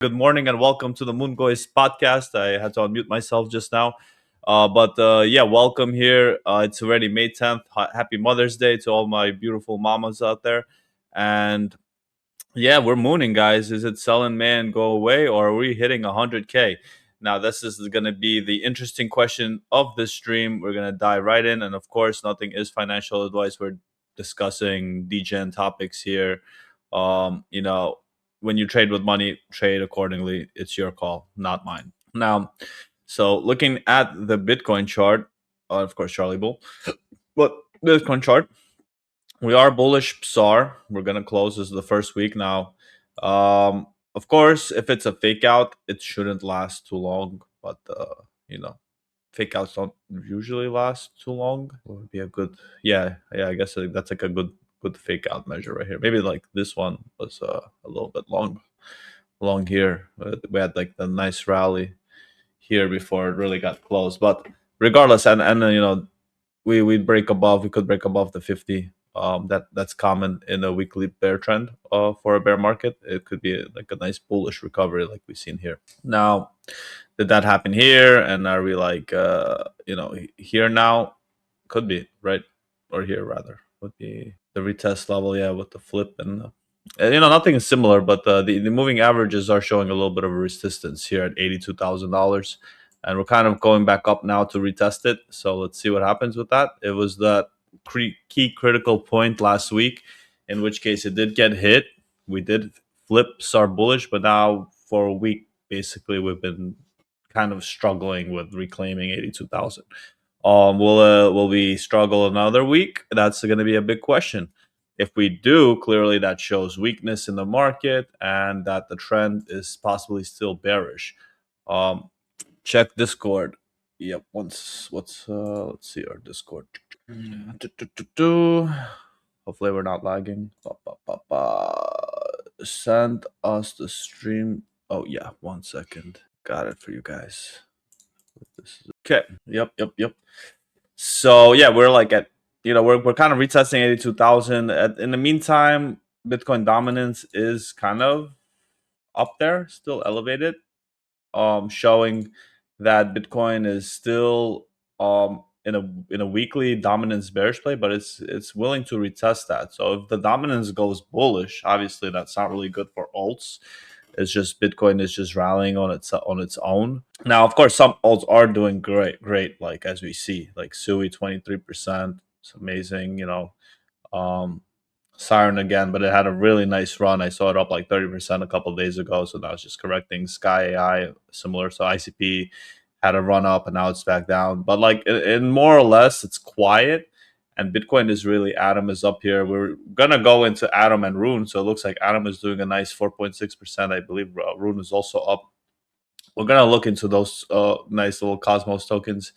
Good morning and welcome to the Moon Boys podcast. I had to unmute myself just now. But welcome here. It's already May 10th. Happy Mother's Day to all my beautiful mamas out there. And yeah, we're mooning, guys. Is it sell and man go away or are we hitting 100K? Now, this is going to be the interesting question of this stream. We're going to dive right in. And of course, nothing is financial advice. We're discussing degen topics here. When you trade with money, trade accordingly. It's your call, not mine. Now, so looking at the Bitcoin chart, of course, Charlie Bull, but Bitcoin chart, we are bullish PSAR. We're going to close. This is the first week now. Of course, if it's a fake out, it shouldn't last too long. But, fake outs don't usually last too long. It would be a good, I guess that's like a good fake out measure right here. Maybe like this one was a little bit long here. We had like the nice rally here before it really got close. But regardless, we could break above the 50. That's common in a weekly bear trend for a bear market. It could be like a nice bullish recovery like we've seen here. Now, did that happen here? And are we like here now? Could be, right? Or here rather. Would be the retest level, with the flip and nothing is similar, but the moving averages are showing a little bit of a resistance here at $82,000. And we're kind of going back up now to retest it. So let's see what happens with that. It was the key critical point last week, in which case it did get hit. We did flip SAR bullish, but now for a week, basically, we've been kind of struggling with reclaiming 82,000. Will we struggle another week? That's going to be a big question. If we do, clearly that shows weakness in the market and that the trend is possibly still bearish. Check Discord. Yep. Let's see our Discord. Hopefully we're not lagging. Send us the stream. Oh yeah, 1 second. Got it for you guys. Okay. Yep. So yeah, we're like at we're kind of retesting 82,000. In the meantime, Bitcoin dominance is kind of up there, still elevated, showing that Bitcoin is still in a weekly dominance bearish play, but it's willing to retest that. So if the dominance goes bullish, obviously that's not really good for alts. It's just Bitcoin is just rallying on its own. Now, of course, some alts are doing great, like as we see, like Sui 23%. It's amazing, Siren again, but it had a really nice run. I saw it up like 30% a couple of days ago, so now it's just correcting. Sky AI, similar. So ICP had a run up and now it's back down. But like in more or less, it's quiet. And Bitcoin is really, Atom is up here. We're going to go into Atom and Rune. So it looks like Atom is doing a nice 4.6%. I believe Rune is also up. We're going to look into those nice little Cosmos tokens,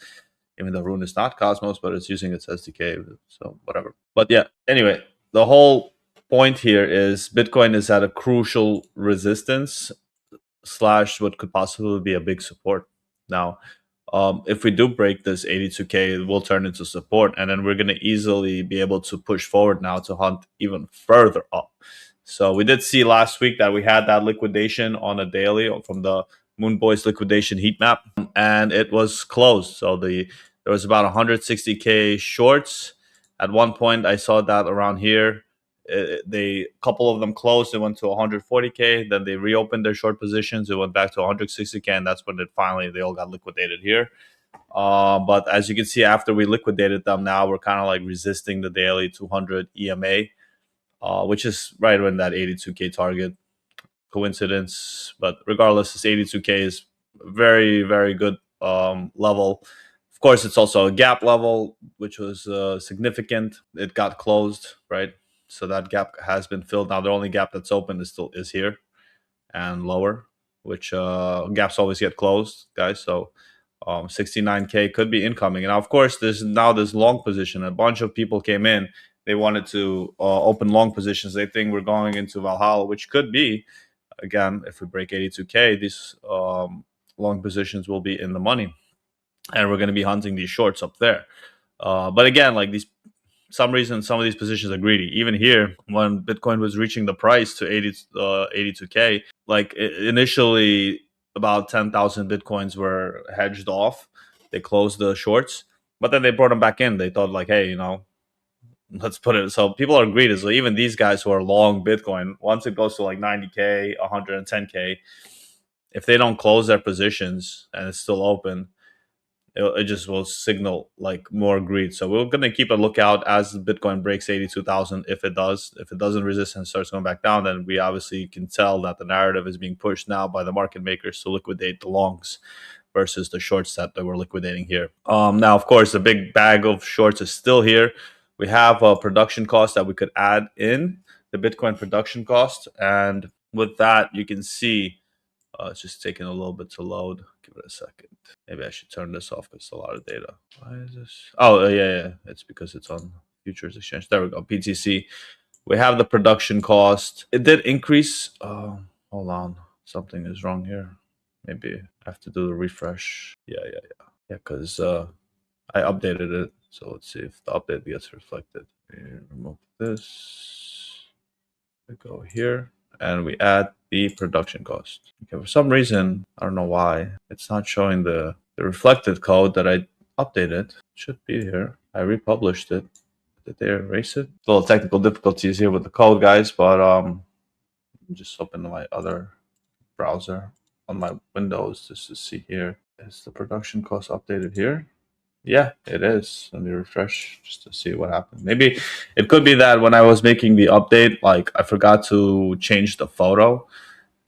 even though Rune is not Cosmos, but it's using its SDK. So whatever. But yeah, anyway, the whole point here is Bitcoin is at a crucial resistance / what could possibly be a big support. Now, if we do break this 82K, it will turn into support, and then we're going to easily be able to push forward now to hunt even further up. So we did see last week that we had that liquidation on a daily from the Moon Boys liquidation heat map, and it was closed. So there was about 160K shorts. At one point, I saw that around here. A couple of them closed. It went to 140K. Then they reopened their short positions. It went back to 160K, and that's when they all got liquidated here. But as you can see, after we liquidated them, now we're kind of like resisting the daily 200 EMA, which is right around that 82K target. Coincidence, but regardless, this 82K is very, very good level. Of course, it's also a gap level, which was significant. It got closed, right? So that gap has been filled. Now the only gap that's open is here and lower, which gaps always get closed, guys. So 69K could be incoming. And now, of course, there's this long position. A bunch of people came in. They wanted to open long positions. They think we're going into Valhalla, which could be. Again, if we break 82K, these long positions will be in the money. And we're going to be hunting these shorts up there. But again, like some reason, some of these positions are greedy. Even here, when Bitcoin was reaching the price to 82K, like initially about 10,000 bitcoins were hedged off. They closed the shorts, but then they brought them back in. They thought like, hey, let's put it. So people are greedy. So even these guys who are long Bitcoin, once it goes to like 90K, 110K, if they don't close their positions and it's still open, it just will signal like more greed. So we're gonna keep a lookout as Bitcoin breaks 82,000. If it does, if it doesn't resist and starts going back down, then we obviously can tell that the narrative is being pushed now by the market makers to liquidate the longs versus the shorts that we're liquidating here. Now, of course, the big bag of shorts is still here. We have a production cost that we could add in the Bitcoin production cost, and with that, you can see it's just taking a little bit to load. Give it a second. Maybe I should turn this off because it's a lot of data. Why is this? Oh, yeah. It's because it's on futures exchange. There we go. PTC. We have the production cost. It did increase. Hold on. Something is wrong here. Maybe I have to do the refresh. Yeah, because I updated it. So let's see if the update gets reflected. We remove this. We go here and we add the production cost. Okay, for some reason, I don't know why, it's not showing the reflected code that I updated. It should be here. I republished it. Did they erase it? A little technical difficulties here with the code, guys, but just open my other browser on my Windows just to see here. Is the production cost updated here? Yeah, it is. Let me refresh just to see what happened. Maybe it could be that when I was making the update, like I forgot to change the photo,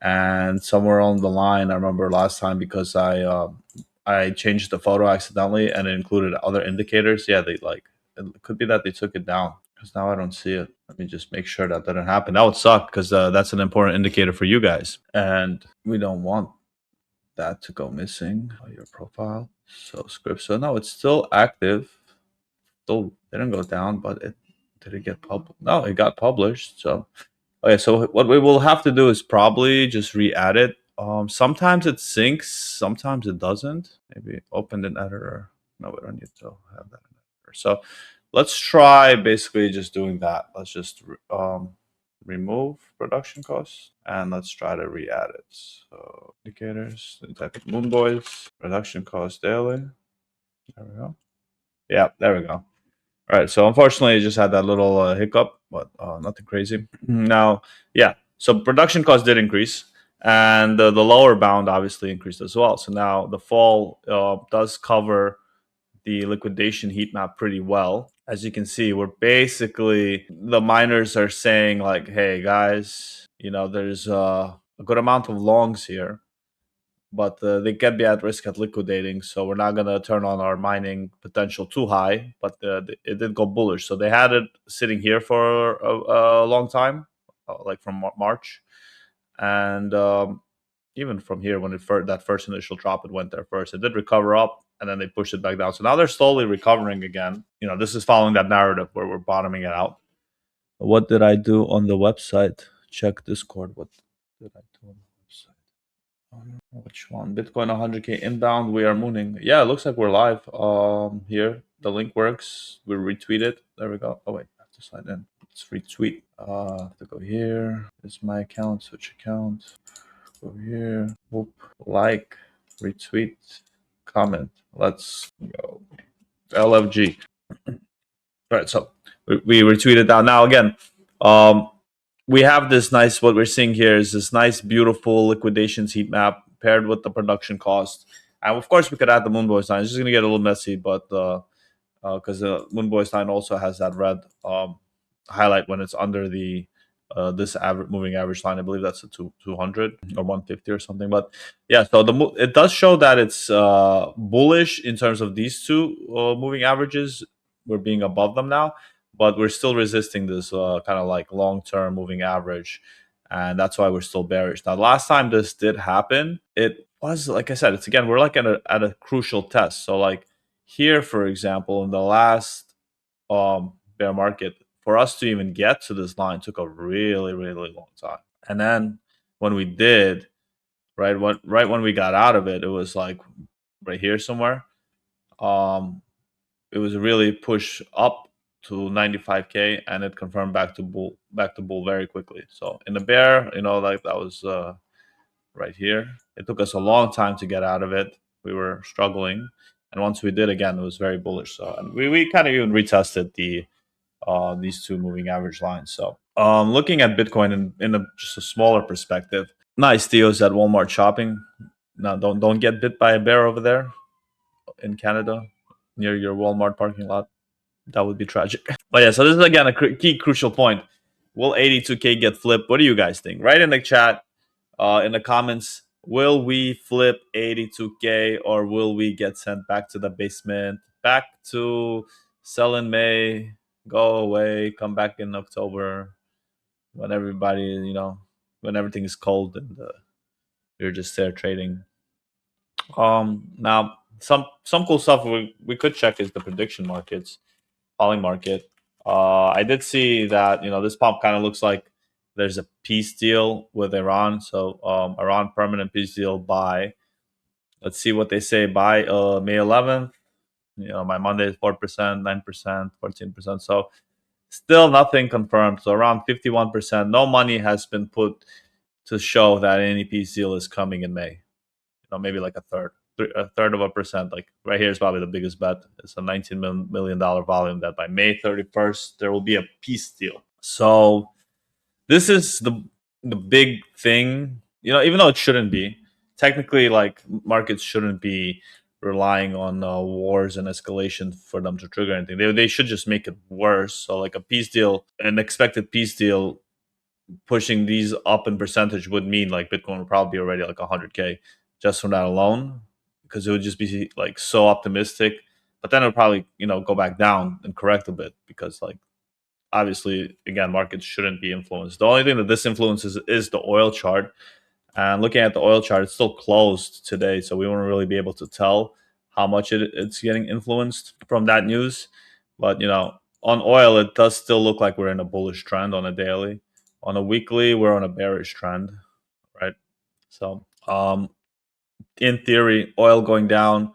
and somewhere on the line, I remember last time because I changed the photo accidentally and it included other indicators. Yeah, it could be that they took it down because now I don't see it. Let me just make sure that didn't happen. That would suck because that's an important indicator for you guys, and we don't want that to go missing. Your profile. So script. So no, it's still active. Still didn't go down, but it did it get published? No, it got published. So okay, so what we will have to do is probably just re-add it. Sometimes it syncs, sometimes it doesn't. Maybe open an editor. No, we don't need to have that in editor. So let's try basically just doing that. Let's just remove production costs and let's try to re-add it. So indicators, type of Moonboys, production cost daily. There we go. Yeah, there we go. All right, so unfortunately, I just had that little hiccup, but nothing crazy. Now, yeah, so production cost did increase, and the lower bound obviously increased as well. So now the fall does cover the liquidation heat map pretty well. As you can see, we're basically, the miners are saying like, hey guys, there's a good amount of longs here, but they can be at risk at liquidating. So we're not going to turn on our mining potential too high, but it did go bullish. So they had it sitting here for a long time, like from March. And even from here, when that first initial drop, it went there first. It did recover up, and then they pushed it back down. So now they're slowly recovering again. This is following that narrative where we're bottoming it out. What did I do on the website? Check Discord. What did I do on the website? Which one? Bitcoin 100K inbound. We are mooning. Yeah, it looks like we're live. Here the link works. We retweet it. There we go. Oh wait, I have to sign in. Let's retweet. I have to go here. This is my account. Switch account. Go here. Whoop. Like. Retweet. Comment. Let's go. LFG. All right. So we retweeted that. Now again, we have this nice, what we're seeing here is this nice, beautiful liquidations heat map paired with the production cost. And of course, we could add the Moonboys line. It's just going to get a little messy, but because the Moonboys line also has that red highlight when it's under the this moving average line. I believe that's a 200 or 150 or something. But yeah, so it does show that it's bullish in terms of these two moving averages. We're being above them now, but we're still resisting this kind of like long-term moving average, and that's why we're still bearish. Now, last time this did happen, it was, like I said, it's again, we're like at a crucial test. So like here, for example, in the last bear market, for us to even get to this line took a really, really long time. And then when we did, right when we got out of it, it was like right here somewhere. It was really push up to 95K, and it confirmed back to bull very quickly. So in the bear, like that was right here. It took us a long time to get out of it. We were struggling, and once we did again, it was very bullish. So, and we kind of even retested these two moving average lines. So, looking at Bitcoin in just a smaller perspective, nice Theo's at Walmart shopping. Now, don't get bit by a bear over there in Canada near your Walmart parking lot. That would be tragic. But yeah, so this is again a key crucial point. Will 82K get flipped? What do you guys think? Write in the chat, in the comments. Will we flip 82K or will we get sent back to the basement? Back to sell in May, go away, come back in October when everybody, when everything is cold and you're just there trading. Now some cool stuff we could check is the prediction markets. Polymarket. I did see that this pump kind of looks like there's a peace deal with Iran. So Iran permanent peace deal by, let's see what they say, by May 11th. My Monday is 4%, 9%, 14%. So still nothing confirmed. So around 51%. No money has been put to show that any peace deal is coming in May. Maybe like a third of a percent. Like right here is probably the biggest bet. It's a $19 million volume that by May 31st there will be a peace deal. So this is the big thing. Even though it shouldn't be technically, like markets shouldn't be relying on wars and escalation for them to trigger anything. They should just make it worse. So like a peace deal, an expected peace deal, pushing these up in percentage would mean like Bitcoin would probably be already like 100K just from that alone, because it would just be like so optimistic. But then it would probably go back down and correct a bit, because like obviously again markets shouldn't be influenced. The only thing that this influences is the oil chart, and looking at the oil chart, it's still closed today, so we won't really be able to tell how much it's getting influenced from that news. But on oil, it does still look like we're in a bullish trend on a daily. On a weekly, we're on a bearish trend, right? So in theory, oil going down,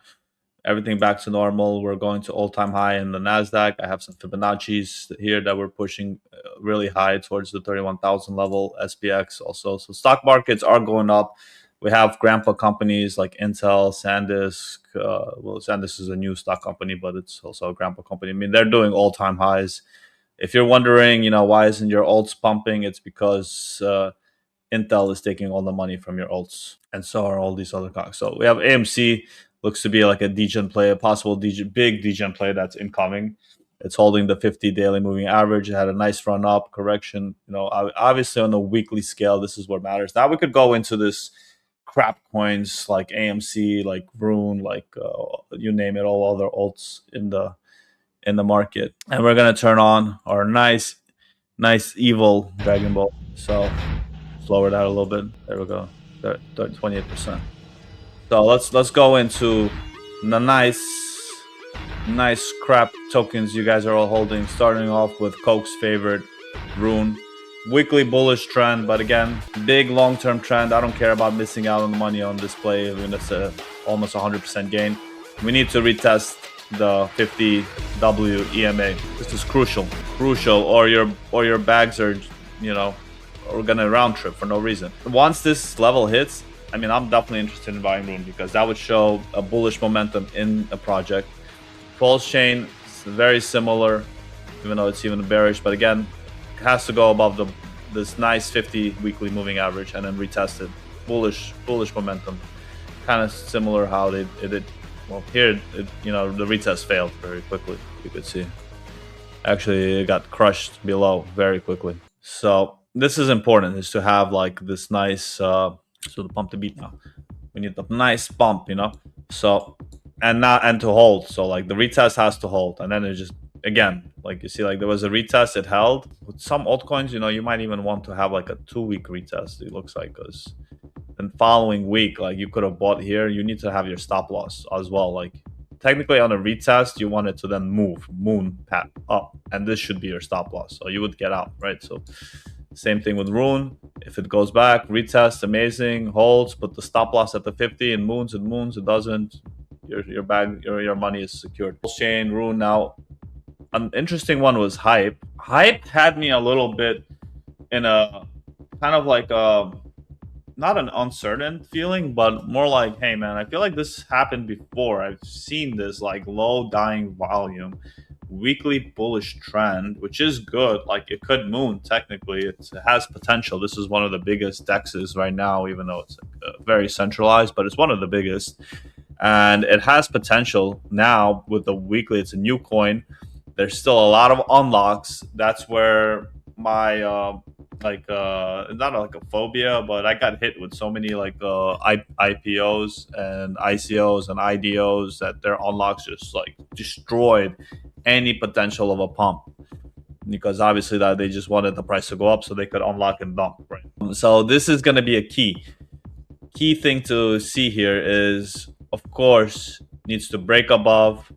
everything back to normal. We're going to all-time high in the NASDAQ. I have some Fibonacci's here that we're pushing really high towards the 31,000 level. SPX also. So stock markets are going up. We have grandpa companies like Intel, SanDisk. SanDisk is a new stock company, but it's also a grandpa company. I mean, they're doing all-time highs. If you're wondering, why isn't your alts pumping? It's because Intel is taking all the money from your alts, and so are all these other stocks. So we have AMC, looks to be like a degen play, a possible big degen play that's incoming. It's holding the 50 daily moving average. It had a nice run up correction. Obviously on a weekly scale, this is what matters. Now we could go into this crap coins like AMC, like Rune, like you name it, all other alts in the market, and we're gonna turn on our nice evil Dragon Ball. So lower that a little bit. There we go. 28%. So let's go into the nice crap tokens you guys are all holding. Starting off with Coke's favorite, Rune. Weekly bullish trend, but again, big long-term trend. I don't care about missing out on the money on this play. I mean, that's almost 100% gain. We need to retest the 50 W EMA. This is crucial, or your bags are, we're gonna round trip for no reason. Once this level hits, I mean, I'm definitely interested in buying Rune, because that would show a bullish momentum in a project. PulseChain is very similar, even though it's even bearish, but again, it has to go above this nice 50 weekly moving average and then retest it. Bullish momentum. Kind of similar how it did. Well, here, the retest failed very quickly. You could see. Actually, it got crushed below very quickly. So this is important, is to have like this nice, so the pump to beat now. We need the nice bump, So, and to hold. So like the retest has to hold, and then it just, again, like you see, like there was a retest, it held. With some altcoins, you might even want to have like a 2-week retest, it looks like, because then following week, like you could have bought here, you need to have your stop loss as well. Like technically on a retest, you want it to then moon pat up, and this should be your stop loss, so you would get out, right? So same thing with Rune. If it goes back, retest, amazing, holds, put the stop loss at the 50 and moons, it doesn't, your bag, your money is secured. PulseChain, Rune. Now an interesting one was Hype had me a little bit in a kind of like not an uncertain feeling, but more like, hey man, I feel like this happened before. I've seen this like low dying volume, weekly bullish trend, which is good. Like it could moon technically. It has potential. This is one of the biggest dexes right now, even though it's very centralized, but it's one of the biggest, and it has potential now with the weekly. It's a new coin. There's still a lot of unlocks. That's where my not like a phobia, but I got hit with so many like IPOs and ICOs and IDOs that their unlocks just like destroyed any potential of a pump, because obviously that they just wanted the price to go up so they could unlock and dump, right? So this is going to be a key thing to see here is, of course, needs to break above,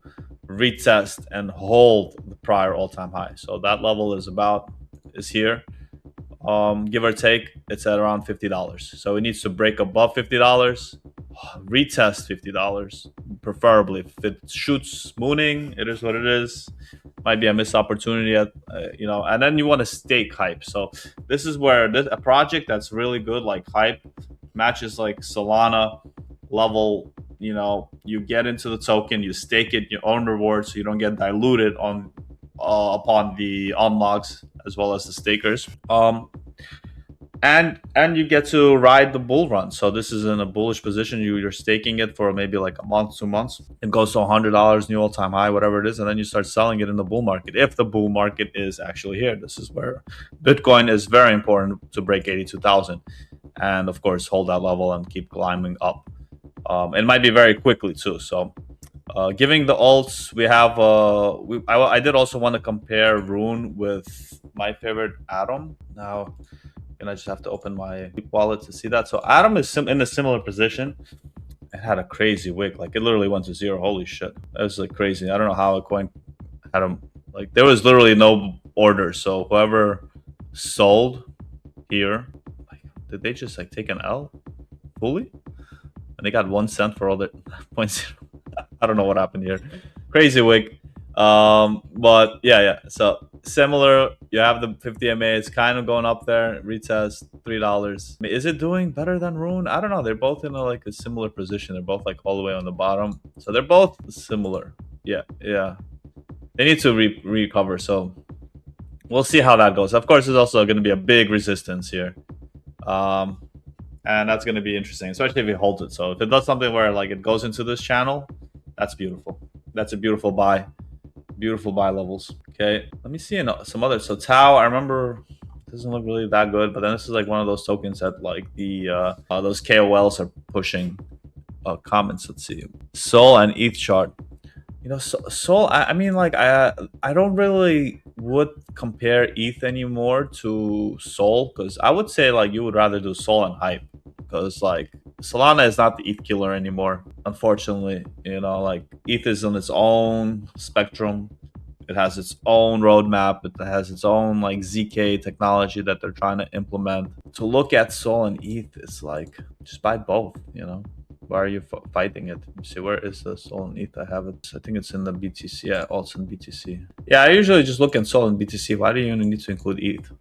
retest, and hold the prior all-time high. So that level is here. Give or take, it's at around $50. So it needs to break above $50, retest $50, preferably. If it shoots mooning, it is what it is. Might be a missed opportunity at and then you want to stake hype. So this is where a project that's really good, like hype, matches like Solana level. You get into the token, you stake it, you own rewards, so you don't get diluted on upon the unlocks as well as the stakers. And you get to ride the bull run. So this is in a bullish position. You're staking it for maybe like a month, 2 months. It goes to $100, new all-time high, whatever it is, and then you start selling it in the bull market. If the bull market is actually here, this is where Bitcoin is very important to break 82,000, and of course hold that level and keep climbing up. It might be very quickly too. So giving the alts, we have I did also want to compare Rune with my favorite Atom. Now and I just have to open my wallet to see that. So Atom is in a similar position. It had a crazy wick, like it literally went to zero. Holy shit, that was like crazy. I don't know how a coin had them. Like there was literally no order. So whoever sold here, like, did they just like take an L fully? And they got 1 cent for all the points. I don't know what happened here. Crazy wick. But yeah. So similar, you have the 50 MA. It's kind of going up there. Retest $3. Is it doing better than Rune? I don't know. They're both in a similar position. They're both like all the way on the bottom. So they're both similar. Yeah. They need to recover. So we'll see how that goes. Of course, there's also going to be a big resistance here. And that's going to be interesting, especially if it holds it. So if it does something where like it goes into this channel, that's beautiful. That's a beautiful buy. Beautiful buy levels. Okay, let me see some others. So Tau, I remember, doesn't look really that good, but then this is like one of those tokens that like the those KOLs are pushing. Comments. Let's see. Sol and ETH chart. Sol. I mean, like I don't really would compare ETH anymore to Sol, because I would say like you would rather do Sol and hype, because like Solana is not the ETH killer anymore, unfortunately. Like ETH is on its own spectrum. It has its own roadmap. It has its own like ZK technology that they're trying to implement. To look at Sol and ETH, it's like just buy both. Why are you fighting it? Let me see, where is the Sol and ETH? I have it. I think it's in the BTC. Yeah, also in BTC. Yeah, I usually just look at Sol and BTC. Why do you even need to include ETH?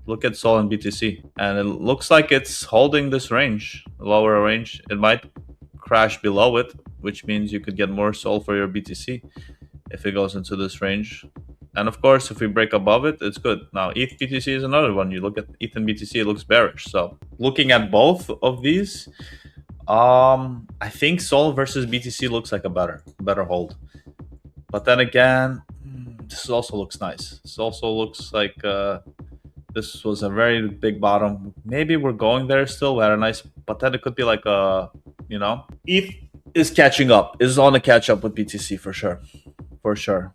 Look at Sol and BTC, and it looks like it's holding this range, lower range. It might crash below it, which means you could get more Sol for your BTC if it goes into this range. And of course, if we break above it, it's good. Now, ETH BTC is another one. You look at ETH and BTC, it looks bearish. So looking at both of these, I think Sol versus BTC looks like a better hold. But then again, this also looks nice. This also looks like this was a very big bottom. Maybe we're going there still. We had a nice, but then it could be like a, ETH is catching up. Is on a catch up with BTC for sure.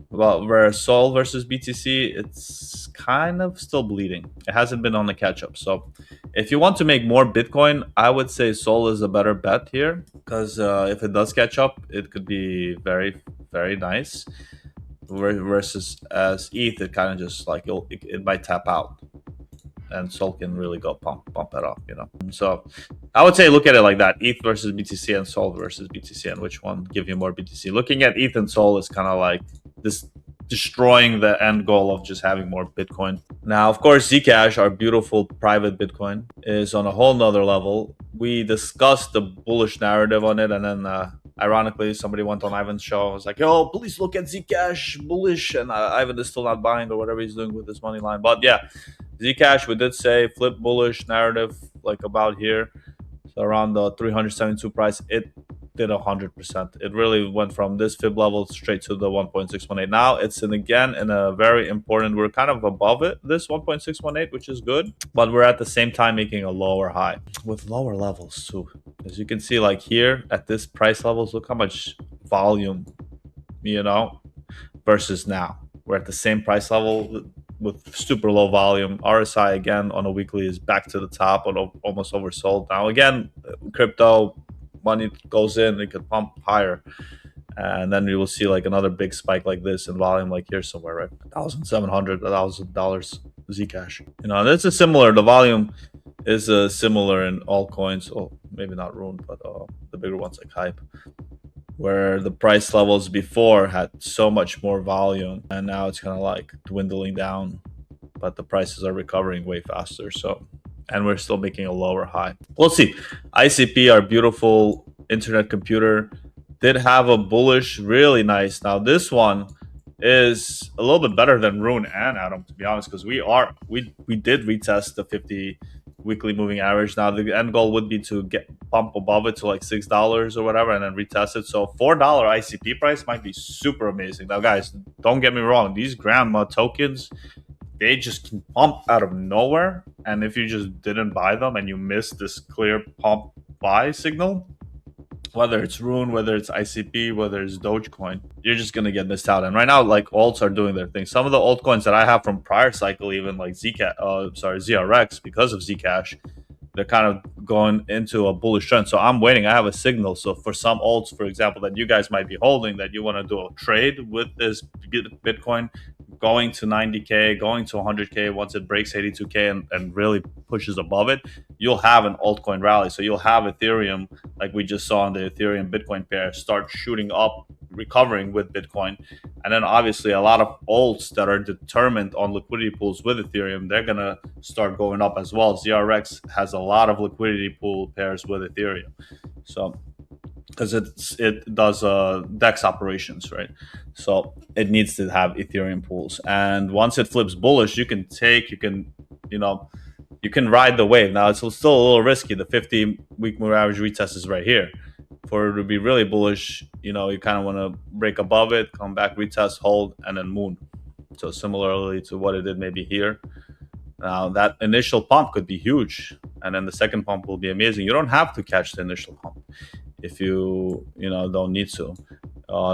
Well, where Sol versus BTC, it's kind of still bleeding. It hasn't been on the catch up. So if you want to make more Bitcoin, I would say Sol is a better bet here, because if it does catch up, it could be very, very nice. Versus as ETH, it kind of just like it might tap out, and Sol can really go pump that up, So I would say look at it like that: ETH versus BTC and Sol versus BTC, and which one give you more BTC. Looking at ETH and Sol is kind of like this destroying the end goal of just having more Bitcoin. Now, of course, Zcash, our beautiful private Bitcoin, is on a whole nother level. We discussed the bullish narrative on it, and then ironically, somebody went on Ivan's show. I was like, "Yo, please look at Zcash, bullish," and Ivan is still not buying or whatever he's doing with this money line. But yeah, Zcash, we did say flip bullish narrative, like about here, so around the 372 price. It did 100%. It really went from this fib level straight to the 1.618. Now it's again in a very important. We're kind of above it, this 1.618, which is good, but we're at the same time making a lower high with lower levels too. As you can see, like here at this price levels, look how much volume, versus now. We're at the same price level with super low volume. RSI again on a weekly is back to the top, or almost oversold. Now again, crypto money goes in, it could pump higher, and then you will see like another big spike like this in volume, like here somewhere, right? $1,700, $1,000 Zcash. This is similar. The volume is similar in altcoins. Oh, maybe not Rune, but the bigger ones like Hype, where the price levels before had so much more volume, and now it's kind of like dwindling down, but the prices are recovering way faster. So, and we're still making a lower high. We'll see. ICP, our beautiful internet computer, did have a bullish, really nice. Now this one is a little bit better than Rune and Atom, to be honest, because we did retest the 50 weekly moving average. Now the end goal would be to get pump above it to like $6 or whatever, and then retest it. So $4 ICP price might be super amazing. Now guys, don't get me wrong, these grandma tokens, they just can pump out of nowhere, and if you just didn't buy them and you missed this clear pump buy signal, whether it's Rune, whether it's ICP, whether it's Dogecoin, you're just gonna get missed out. And right now, like, alts are doing their thing. Some of the altcoins that I have from prior cycle, even like ZRX, because of Zcash, they're kind of going into a bullish trend. So I'm waiting. I have a signal. So for some alts, for example, that you guys might be holding, that you want to do a trade with this Bitcoin going to 90K, going to 100K, once it breaks 82K and really pushes above it, you'll have an altcoin rally. So you'll have Ethereum, like we just saw in the Ethereum Bitcoin pair, start shooting up, recovering with Bitcoin. And then obviously a lot of alts that are determined on liquidity pools with Ethereum, they're going to start going up as well. ZRX has a lot of liquidity pool pairs with Ethereum. So because it does DEX operations, right? So it needs to have Ethereum pools. And once it flips bullish, you can ride the wave. Now it's still a little risky. The 50-week moving average retest is right here. For it to be really bullish, you kind of want to break above it, come back, retest, hold, and then moon. So similarly to what it did maybe here. Now that initial pump could be huge, and then the second pump will be amazing. You don't have to catch the initial pump if you don't need to.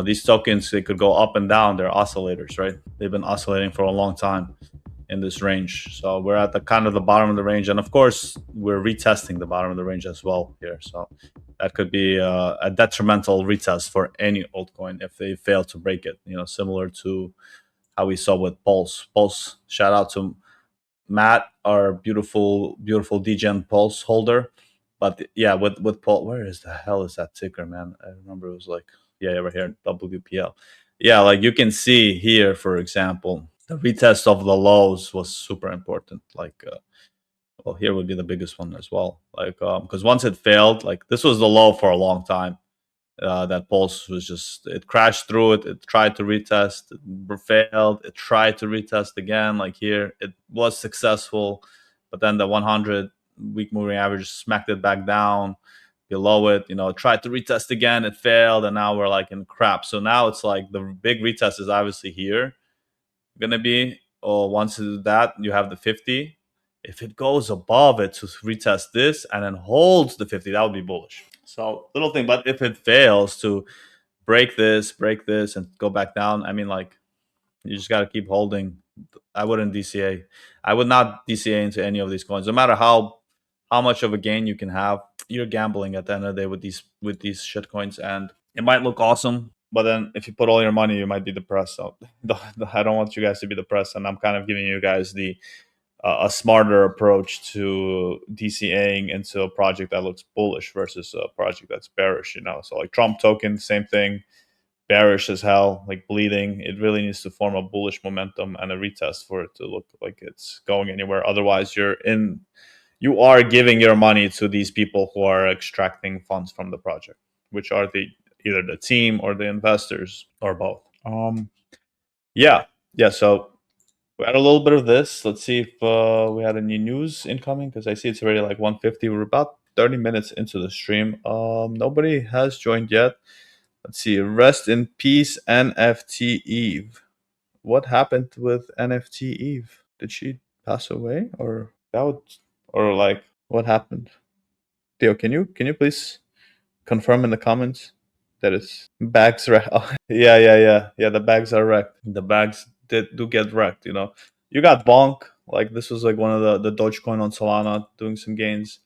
These tokens, they could go up and down. They're oscillators, right? They've been oscillating for a long time in this range. So we're at the kind of the bottom of the range, and of course we're retesting the bottom of the range as well here. So that could be a detrimental retest for any altcoin if they fail to break it. Similar to how we saw with Pulse. Shout out to Matt, our beautiful DGen Pulse holder. But yeah, with Pulse, where is the hell is that ticker, man? I remember it was like, yeah, over here, WPL. Yeah, like you can see here, for example, the retest of the lows was super important. Like, well, here would be the biggest one as well. Like, because once it failed, like this was the low for a long time. That Pulse was just, it crashed through it. It tried to retest, it failed. It tried to retest again. Like here, it was successful, but then the 100-week moving average smacked it back down below it. Tried to retest again, it failed, and now we're like in crap. So now it's like the big retest is obviously here gonna be. Or once that, you have the 50. If it goes above it to retest this and then holds the 50, that would be bullish. So little thing, but if it fails to break this and go back down, I mean, like, you just got to keep holding. I wouldn't DCA. I would not DCA into any of these coins, no matter how much of a gain you can have. You're gambling at the end of the day with these shit coins, and it might look awesome, but then if you put all your money, you might be depressed. So I don't want you guys to be depressed, and I'm kind of giving you guys a smarter approach to DCAing into a project that looks bullish versus a project that's bearish. So like Trump token, same thing. bearish as hell, like bleeding. It really needs to form a bullish momentum and a retest for it to look like it's going anywhere. Otherwise, you are giving your money to these people who are extracting funds from the project, which are either the team or the investors or both. Yeah. So we had a little bit of this. Let's see if we had any news incoming, because I see it's already like 1:50. We're about 30 minutes into the stream. Nobody has joined yet. Let's see. Rest in peace, NFT Eve. What happened with NFT Eve? Did she pass away, or like what happened? Theo, can you please confirm in the comments that it's bags wrecked? Oh, yeah. The bags are wrecked. The bags do get wrecked. You got bonk. Like this was like one of the Dogecoin on Solana doing some gains.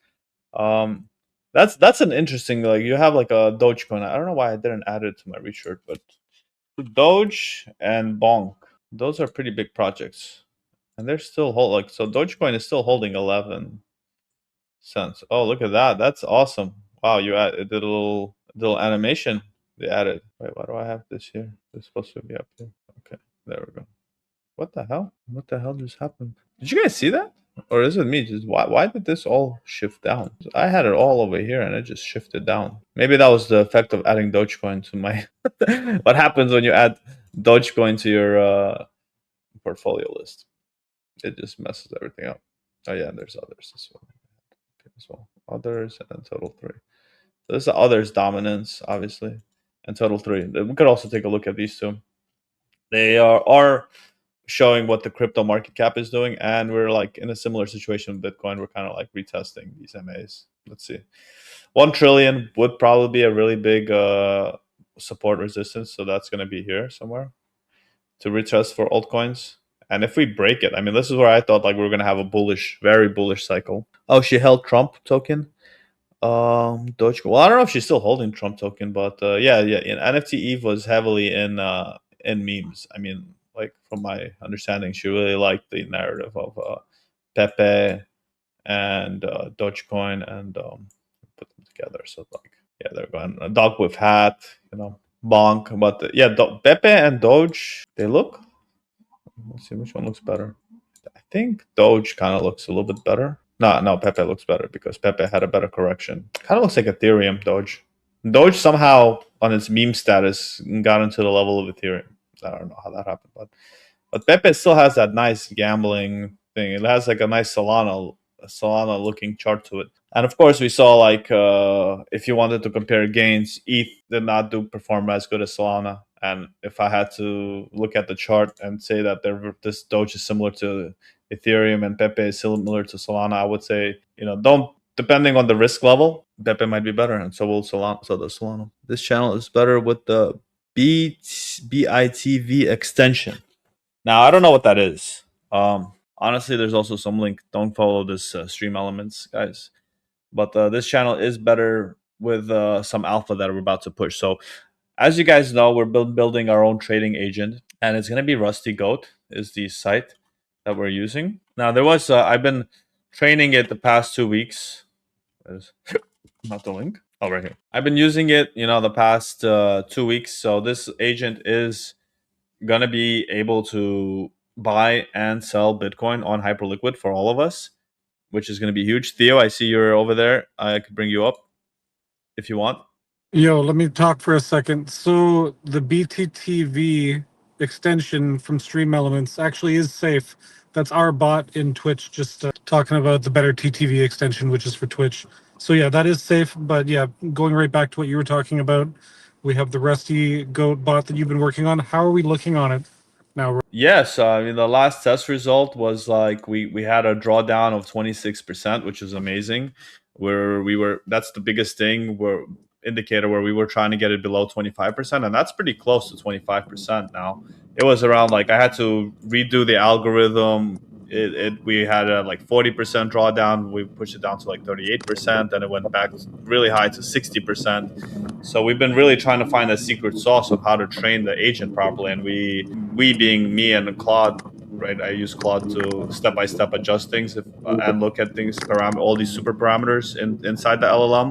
That's an interesting, like you have like a Dogecoin. I don't know why I didn't add it to my research, but Doge and bonk, those are pretty big projects, and they're still like, so Dogecoin is still holding 11 cents. Oh, look at that. That's awesome. Wow, it did a little animation they added. Wait, why do I have this here? It's supposed to be up here. Okay, there we go. What the hell? What the hell just happened? Did you guys see that? Or is it me? Just why did this all shift down? I had it all over here and it just shifted down. Maybe that was the effect of adding Dogecoin to my what happens when you add Dogecoin to your portfolio list? It just messes everything up. Oh yeah, there's others as well. Others and then total 3. So this is the others dominance, obviously, and total 3. We could also take a look at these two. They are showing what the crypto market cap is doing, and we're like in a similar situation with Bitcoin. We're kind of like retesting these MAs. Let's see. 1 trillion would probably be a really big support resistance, so that's going to be here somewhere to retest for altcoins. And if we break it, I mean, this is where I thought like we were going to have a very bullish cycle. Oh, she held Trump token. Doge. Well, I don't know if she's still holding Trump token, but yeah. NFT Eve was heavily in memes. I mean, like from my understanding, she really liked the narrative of Pepe and Dogecoin, and put them together. So like, yeah, they're going a dog with hat, bonk. But yeah, Pepe and Doge, they look. Let's see which one looks better. I think Doge kind of looks a little bit better. No, Pepe looks better because Pepe had a better correction. Kind of looks like Ethereum Doge. Doge somehow on its meme status got into the level of Ethereum. I don't know how that happened, but Pepe still has that nice gambling thing. It has like a nice Solana looking chart to it. And of course, we saw like if you wanted to compare gains, ETH did not perform as good as Solana. And if I had to look at the chart and say that this Doge is similar to Ethereum and Pepe is similar to Solana, I would say, depending on the risk level, Pepe might be better, and so will Solana. So does Solana. This channel is better with the BITV extension. Now, I don't know what that is. Honestly, there's also some link. Don't follow this stream elements, guys. But this channel is better with some alpha that we're about to push. So as you guys know, we're building our own trading agent, and it's going to be Rusty Goat is the site that we're using. Now, there was I've been training it the past 2 weeks. Not the link. Oh, right here. I've been using it, the past 2 weeks. So this agent is going to be able to buy and sell Bitcoin on Hyperliquid for all of us, which is going to be huge. Theo, I see you're over there. I could bring you up if you want. Yo, let me talk for a second. So the BTTV extension from Stream Elements actually is safe. That's our bot in Twitch just talking about the better TTV extension, which is for Twitch. So yeah, that is safe. But yeah, going right back to what you were talking about, we have the Rusty Goat bot that you've been working on. How are we looking on it now? Yes, I mean the last test result was like we had a drawdown of 26%, which is amazing. That's the biggest thing indicator where we were trying to get it below 25%, and that's pretty close to 25% now. It was around like I had to redo the algorithm. We had a like 40% drawdown. We pushed it down to like 38%, and it went back really high to 60%. So we've been really trying to find a secret sauce of how to train the agent properly, and we being me and Claude right? I use Claude to step by step adjust things and look at things, all these super parameters inside the LLM.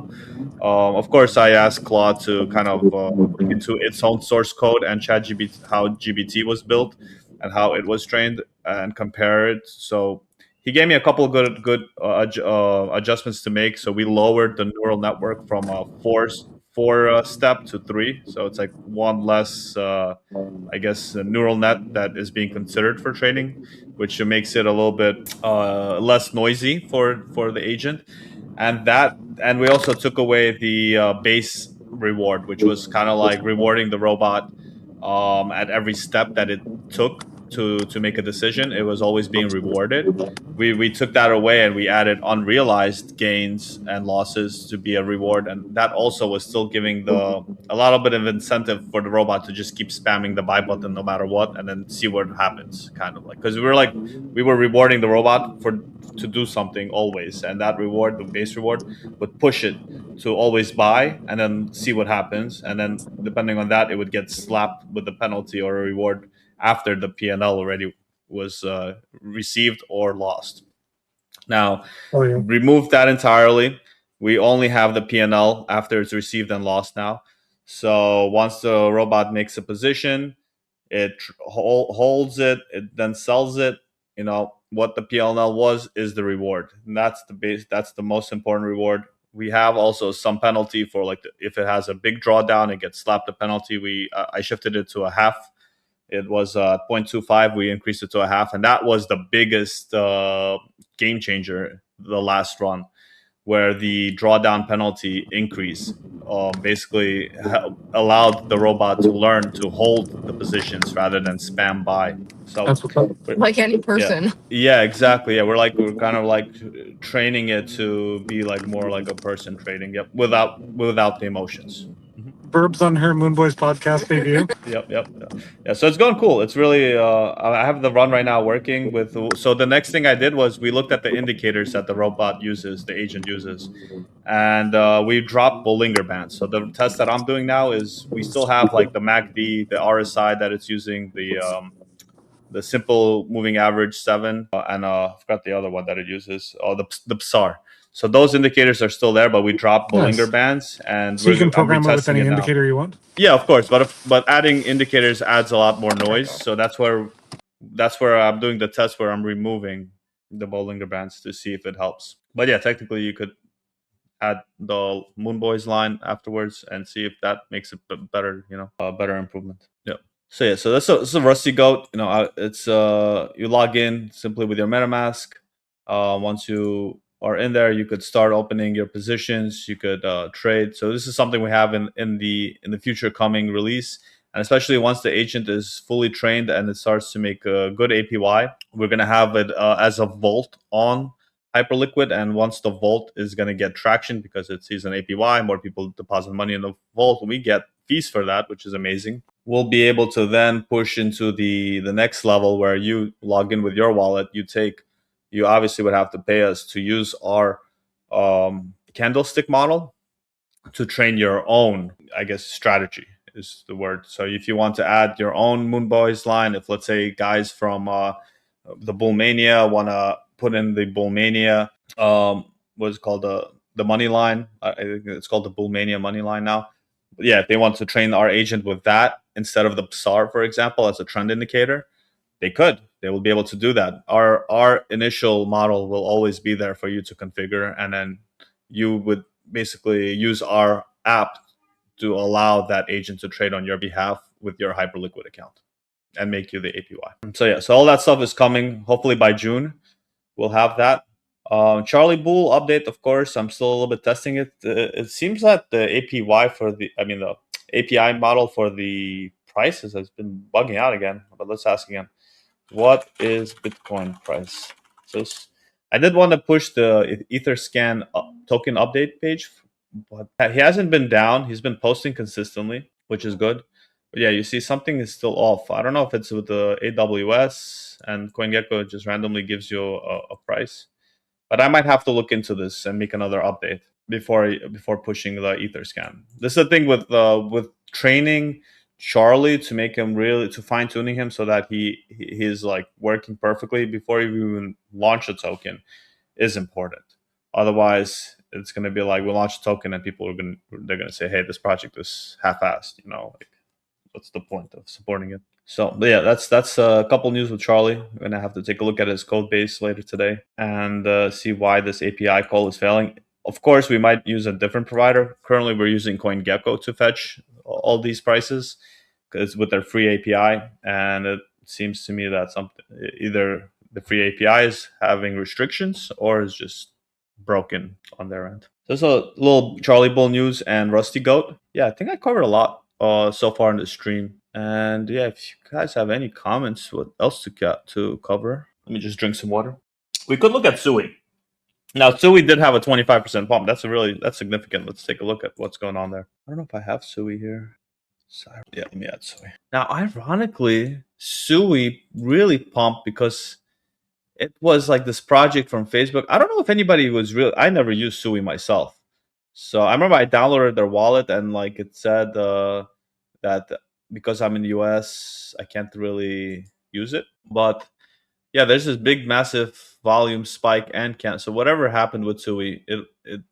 Of course, I asked Claude to kind of look into its own source code and ChatGPT, how GBT was built and how it was trained, and compare it. So he gave me a couple of good adjustments to make. So we lowered the neural network from a four step to three. So it's like one less, I guess, a neural net that is being considered for training, which makes it a little bit less noisy for the agent. And we also took away the base reward, which was kind of like rewarding the robot at every step that it took to make a decision. It was always being rewarded. We took that away and we added unrealized gains and losses to be a reward, and that also was still giving a lot of bit of incentive for the robot to just keep spamming the buy button no matter what, and then see what happens, kind of like, because we were rewarding the robot to do something always, and that reward, the base reward, would push it to always buy and then see what happens, and then depending on that, it would get slapped with the penalty or a reward after the PNL already was received or lost. Now, remove that entirely. We only have the PNL after it's received and lost now. So once the robot makes a position, it holds it, it then sells it. You know what the PNL was is the reward, and that's the base. That's the most important reward. We have also some penalty for like if it has a big drawdown, it gets slapped a penalty. I shifted it to a half. It was 0.25. We increased it to a half, and that was the biggest game changer the last run, where the drawdown penalty increase basically allowed the robot to learn to hold the positions rather than spam buy. So like any person. Yeah, exactly. Yeah, we're kind of like training it to be like more like a person trading. Yep, without the emotions. Verbs on her Moonboys podcast debut. Yep. Yeah, so it's going cool. It's really I have the run right now working with. So the next thing I did was we looked at the indicators that the robot uses, the agent uses, and we dropped Bollinger Bands. So the test that I'm doing now is we still have like the MACD, the RSI that it's using, the simple moving average 7, and I forgot the other one that it uses. Oh, the PSAR. So those indicators are still there, but we dropped Bollinger Bands, and so you can program it with any indicator you want. Yeah, of course, but adding indicators adds a lot more noise. So that's where I'm doing the test where I'm removing the Bollinger Bands to see if it helps. But yeah, technically you could add the Moonboys line afterwards and see if that makes it better. A better improvement. Yeah. So yeah, so this is a Rusty Goat. It's you log in simply with your MetaMask. Once you are in there, you could start opening your positions. You could trade. So this is something we have in the future coming release, and especially once the agent is fully trained and it starts to make a good APY, we're gonna have it as a vault on Hyperliquid. And once the vault is gonna get traction because it sees an APY, more people deposit money in the vault, we get fees for that, which is amazing. We'll be able to then push into the next level where you log in with your wallet. You obviously would have to pay us to use our candlestick model to train your own, I guess, strategy is the word. So if you want to add your own Moonboys line, if let's say guys from the Bullmania want to put in the Bullmania, what is it called, the money line? I think it's called the Bullmania money line now. But yeah, if they want to train our agent with that instead of the PSAR, for example, as a trend indicator, they will be able to do that. Our initial model will always be there for you to configure, and then you would basically use our app to allow that agent to trade on your behalf with your Hyperliquid account and make you the APY. So yeah, so all that stuff is coming. Hopefully by June, we'll have that. Charlie Bull update, of course. I'm still a little bit testing it. It seems that the APY the API model for the prices has been bugging out again. But let's ask again. What is Bitcoin price? So I did want to push the Etherscan token update page, but he hasn't been down. He's been posting consistently, which is good. But yeah, you see something is still off. I don't know if it's with the AWS and CoinGecko just randomly gives you a price. But I might have to look into this and make another update before pushing the Etherscan. This is the thing with training Charlie to make him really, to fine tuning him so that he's like working perfectly before you even launch a token is important. Otherwise, it's going to be like we launch a token and people they're going to say, hey, this project is half-assed. You know, like, what's the point of supporting it? So, but yeah, that's a couple news with Charlie. I'm going to have to take a look at his code base later today and see why this API call is failing. Of course, we might use a different provider. Currently, we're using CoinGecko to fetch all these prices because with their free API, and it seems to me that either the free API is having restrictions or is just broken on their end. So there's a little Charlie Bull news and Rusty Goat. Yeah, I think I covered a lot so far in the stream. And yeah, if you guys have any comments, what else to cover? Let me just drink some water. We could look at Sui. Now, Sui did have a 25% pump. That's significant. Let's take a look at what's going on there. I don't know if I have Sui here. Sorry. Yeah, let me add Sui. Now, ironically, Sui really pumped because it was like this project from Facebook. I don't know if anybody was real. I never used Sui myself. So I remember I downloaded their wallet and like it said that because I'm in the US, I can't really use it. But yeah, there's this big, massive volume spike and so whatever happened with Sui, it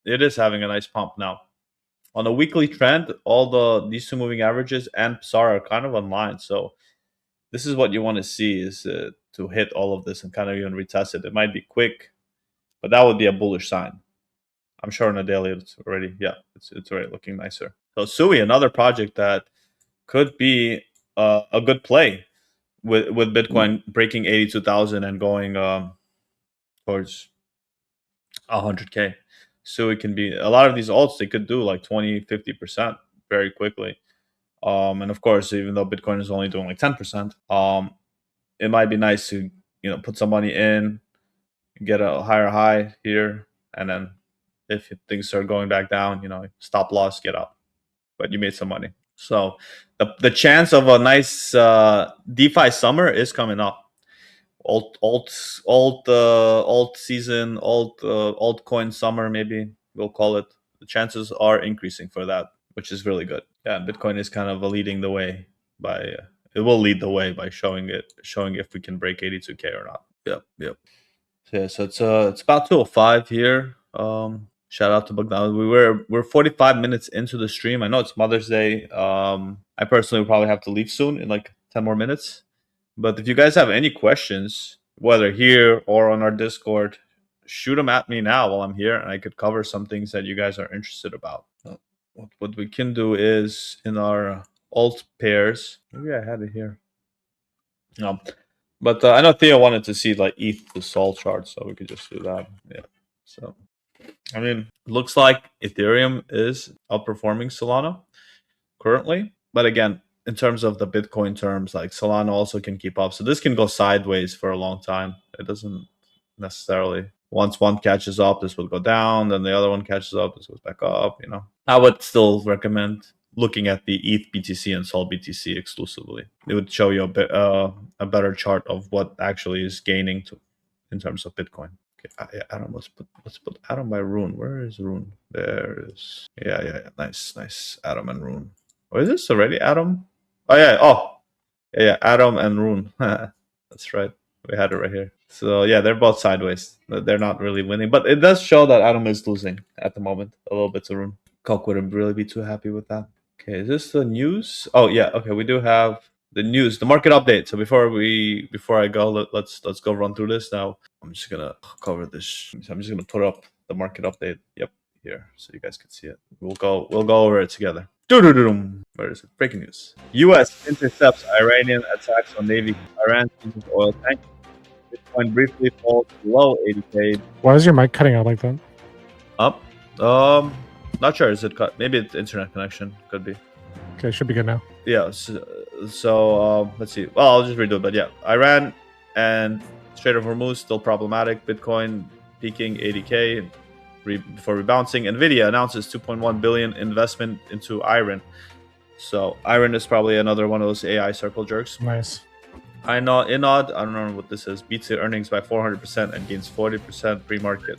is having a nice pump now. On a weekly trend, these two moving averages and PSAR are kind of online. So this is what you want to see is to hit all of this and kind of even retest it. It might be quick, but that would be a bullish sign. I'm sure on a daily it's already looking nicer. So Sui, another project that could be a good play with Bitcoin breaking 82,000 and going towards 100K. Sui can be a lot of these alts. They could do like 20-50% very quickly. And of course, even though Bitcoin is only doing like 10%, it might be nice to put some money in, get a higher high here, and then if things start going back down, stop loss, get out. But you made some money. So the chance of a nice DeFi summer is coming up. Alt season, altcoin summer, maybe we'll call it. The chances are increasing for that, which is really good. Yeah, Bitcoin is kind of leading the way by it will lead the way by showing if we can break 82K or not. Yep. Yeah, so it's about 2:05 here. Shout out to Bogdan. We're 45 minutes into the stream. I know it's Mother's Day. I personally will probably have to leave soon in like 10 more minutes. But if you guys have any questions, whether here or on our Discord, shoot them at me now while I'm here, and I could cover some things that you guys are interested about. What we can do is in our alt pairs. Maybe I had it here. No. But I know Theo wanted to see like ETH to Sol chart, so we could just do that. Yeah. So, I mean, looks like Ethereum is outperforming Solana currently. But again, in terms of the Bitcoin terms, like Solana also can keep up. So this can go sideways for a long time. It doesn't necessarily. Once one catches up, this will go down. Then the other one catches up, this goes back up. I would still recommend looking at the ETH BTC and Sol BTC exclusively. It would show you a better chart of what actually is gaining in terms of Bitcoin. Okay, Adam, let's put Adam by Rune. Where is Rune? There it is. Yeah. Nice. Adam and Rune. Oh, is this already Adam? Oh yeah. Adam and Rune. That's right. We had it right here. So yeah, they're both sideways. They're not really winning, but it does show that Adam is losing at the moment a little bit to Rune. Coke wouldn't really be too happy with that. Okay, is this the news? Oh yeah, okay, we do have the news, the market update. So before I go, let's go run through this now. I'm just gonna cover this. So I'm just gonna put up the market update. Yep, here, so you guys can see it. We'll go over it together. Where is it? Breaking news. U.S. intercepts Iranian attacks on Navy. Iran seizes oil tank. Bitcoin briefly falls below 80K. Why is your mic cutting out like that? Up. Not sure. Is it cut? Maybe it's internet connection. Could be. Okay, should be good now. Yeah. So let's see. Well, I'll just redo it. But yeah, Iran and Strait of Hormuz still problematic. Bitcoin peaking 80K before rebounding. NVIDIA announces 2.1 billion investment into Iran. So Iran is probably another one of those AI circle jerks. Nice. Inod, I don't know what this is, beats their earnings by 400% and gains 40% pre-market.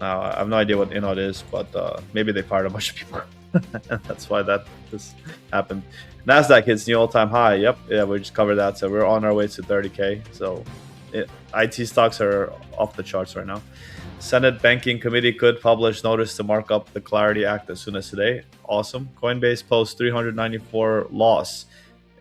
Now, I have no idea what Inod is, but maybe they fired a bunch of people. And that's why this happened. NASDAQ hits new all-time high. Yep, yeah, we just covered that. So we're on our way to 30K. So IT stocks are off the charts right now. Senate Banking Committee could publish notice to mark up the Clarity Act as soon as today. Awesome. Coinbase posts 394 loss.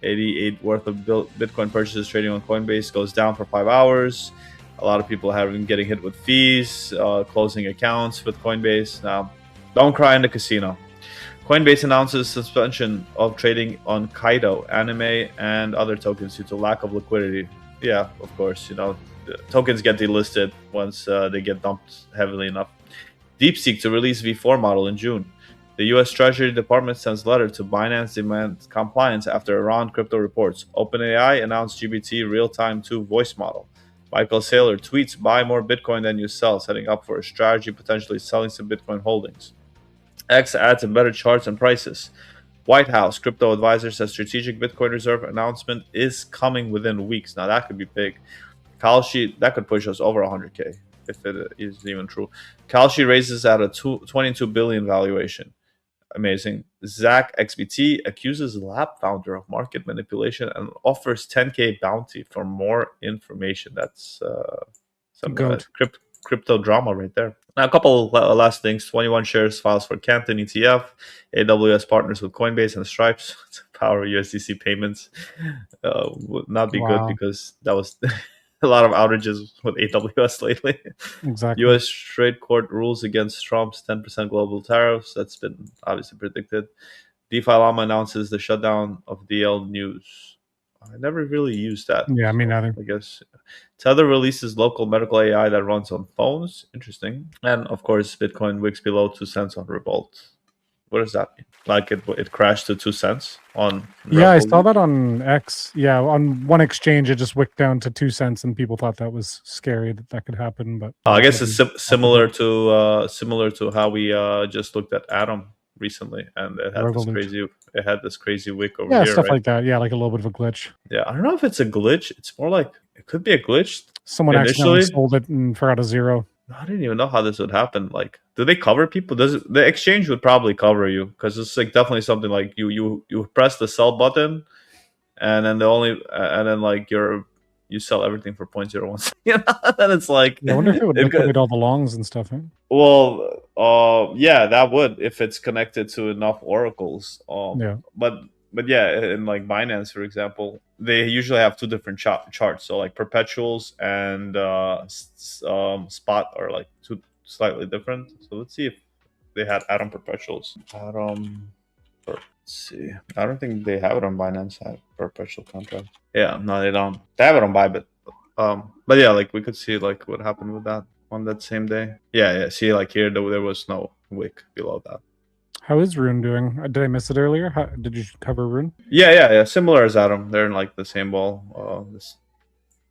88 worth of Bitcoin purchases trading on Coinbase goes down for 5 hours. A lot of people have been getting hit with fees, closing accounts with Coinbase. Now, don't cry in the casino. Coinbase announces suspension of trading on Kaido, anime, and other tokens due to lack of liquidity. Yeah, of course, tokens get delisted once they get dumped heavily enough. DeepSeek to release V4 model in June. The U.S. Treasury Department sends letter to Binance demand compliance after Iran crypto reports. OpenAI announced GPT real-time 2 voice model. Michael Saylor tweets, buy more Bitcoin than you sell, setting up for a strategy potentially selling some Bitcoin holdings. X adds embedded charts and prices. White House crypto advisor says strategic Bitcoin reserve announcement is coming within weeks. Now that could be big. Kalshi, that could push us over 100K if it is even true. Kalshi raises at a 22 billion valuation. Amazing. Zach XBT accuses lab founder of market manipulation and offers 10K bounty for more information. That's some crypto drama right there. Now, a couple last things. 21 shares files for Canton ETF. AWS partners with Coinbase and Stripes to power USDC payments. Would not be good because that was a lot of outages with AWS lately. Exactly. U.S. Trade Court rules against Trump's 10% global tariffs. That's been obviously predicted. DeFi Llama announces the shutdown of DL News. I never really used that. Yeah, me neither. I guess. Tether releases local medical AI that runs on phones. Interesting. And of course, Bitcoin wicks below 2 cents on Revolt. What does that mean? Like it crashed to 2 cents on Revolut? Yeah, I saw that on X. Yeah, on one exchange, it just wicked down to 2 cents, and people thought that was scary that could happen. But I guess it's similar to how we just looked at Atom recently, and it had this crazy wick over here. Stuff like that. Yeah, like a little bit of a glitch. Yeah, I don't know if it's a glitch. It's more like it could be a glitch. Someone accidentally sold it and forgot a zero. I didn't even know how this would happen. Like, do they cover people? The exchange would probably cover you because it's like definitely something like you press the sell button, and then you sell everything for 0.01. And it's like, I wonder if it would liquidate all the longs and stuff. Well, yeah, that would if it's connected to enough oracles. Yeah. But yeah, in like Binance, for example, they usually have 2 different charts. So like perpetuals and spot are like 2 slightly different. So let's see if they had Atom perpetuals. Let's see. I don't think they have it on Binance. Have perpetual contract. Yeah, no, they don't. They have it on Bybit. But yeah, like we could see like what happened with that on that same day. Yeah. See, like here there was no wick below that. How is Rune doing? Did I miss it earlier? Did you cover Rune? Yeah. Similar as Atom. They're in like the same ball.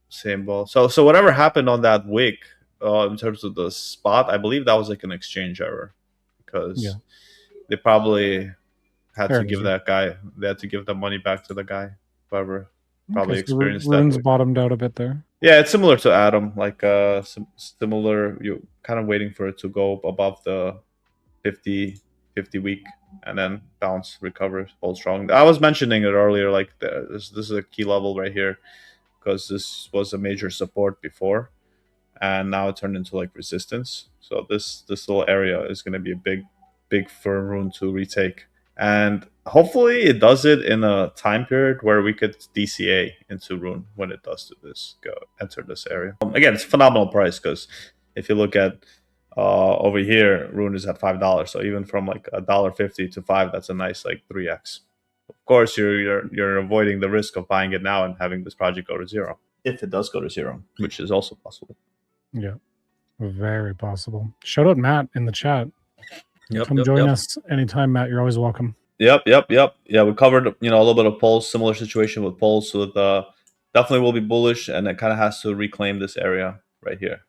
Same ball. So whatever happened on that wick, in terms of the spot, I believe that was like an exchange error because they probably had to give that guy. They had to give the money back to the guy. Whoever probably experienced that. Rune's bottomed out a bit there. Yeah, it's similar to Atom. Like similar. You're kind of waiting for it to go above the 50 week and then bounce, recover, hold strong. I was mentioning it earlier, like this is a key level right here because this was a major support before and now it turned into like resistance. So this little area is going to be a big for Rune to retake, and hopefully it does it in a time period where we could DCA into Rune when it does to this enter this area. Again, it's a phenomenal price because if you look at over here, Rune is at $5. So even from like $1.50 to $5, that's a nice like 3x. Of course, you're avoiding the risk of buying it now and having this project go to zero. If it does go to zero, which is also possible. Yeah, very possible. Shout out Matt in the chat. Come join us anytime, Matt. You're always welcome. Yep. Yeah, we covered a little bit of Pulse, similar situation with Pulse. So definitely will be bullish, and it kind of has to reclaim this area right here.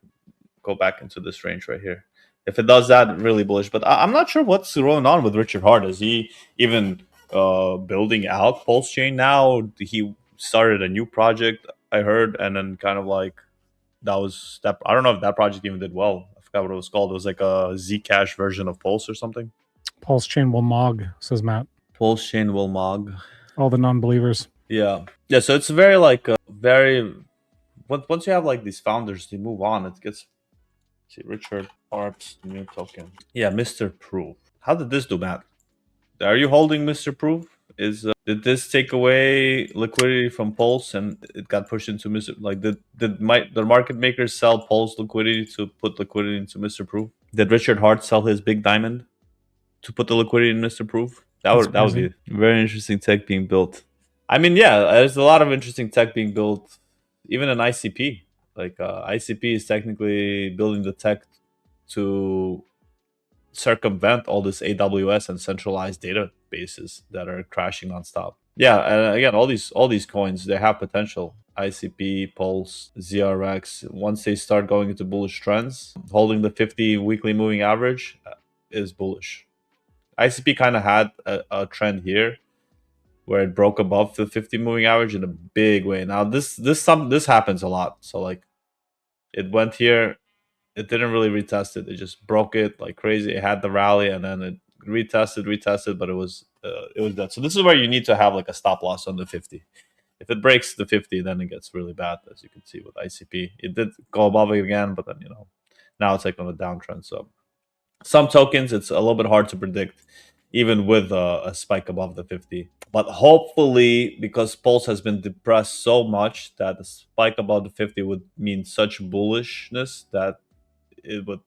Go back into this range right here. If it does that, really bullish. But I'm not sure what's going on with Richard Hart. Is he even building out PulseChain now? He started a new project, I heard, and then kind of like that. I don't know if that project even did well. I forgot what it was called. It was like a Zcash version of Pulse or something. PulseChain will mog, says Matt. PulseChain will mog. All the non-believers. Yeah. Yeah, so it's very like very once you have like these founders, they move on. It gets see Richard Hart's new token. Yeah, Mr. Proof. How did this do, Matt? Are you holding Mr. Proof? Did this take away liquidity from Pulse and it got pushed into Mr. Like did the market makers sell Pulse liquidity to put liquidity into Mr. Proof? Did Richard Hart sell his big diamond to put the liquidity in Mr. Proof? That would be very interesting tech being built. I mean, yeah, there's a lot of interesting tech being built, even in ICP. Like ICP is technically building the tech to circumvent all this AWS and centralized databases that are crashing nonstop. Yeah, and again, all these coins, they have potential. ICP, Pulse, ZRX. Once they start going into bullish trends, holding the 50 weekly moving average is bullish. ICP kind of had a trend here where it broke above the 50 moving average in a big way. Now this happens a lot. So like it went here, it didn't really retest it. It just broke it like crazy. It had the rally and then it retested, but it was dead. So this is where you need to have like a stop loss on the 50. If it breaks the 50, then it gets really bad, as you can see with ICP. It did go above it again, but then now it's like on a downtrend. So some tokens, it's a little bit hard to predict, even with a spike above the 50. But hopefully, because Pulse has been depressed so much, that the spike above the 50 would mean such bullishness that it would,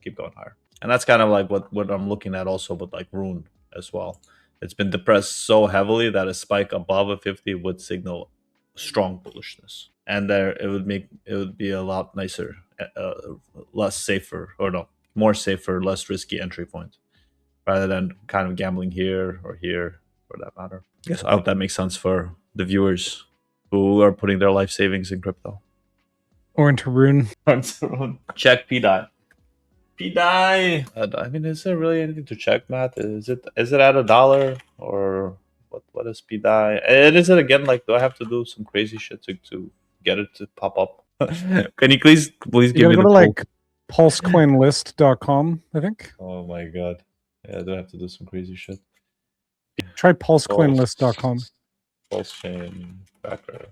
keep going higher. And that's kind of like what I'm looking at also with like Rune as well. It's been depressed so heavily that a spike above a 50 would signal strong bullishness. And there it would be a lot nicer, less safer, or no, more safer, less risky entry point, rather than kind of gambling here or here, for that matter. Yes, I hope that makes sense for the viewers who are putting their life savings in crypto. Or into Rune. Check PDI. PDI. I mean, is there really anything to check, Matt? Is it at $1 or what is PDI? And is it again like, do I have to do some crazy shit to get it to pop up? Can you please give me the like PulseCoinList.com, I think. Oh my god. Yeah, I do have to do some crazy shit. Try PulseCoinList.com. PulseChain backer.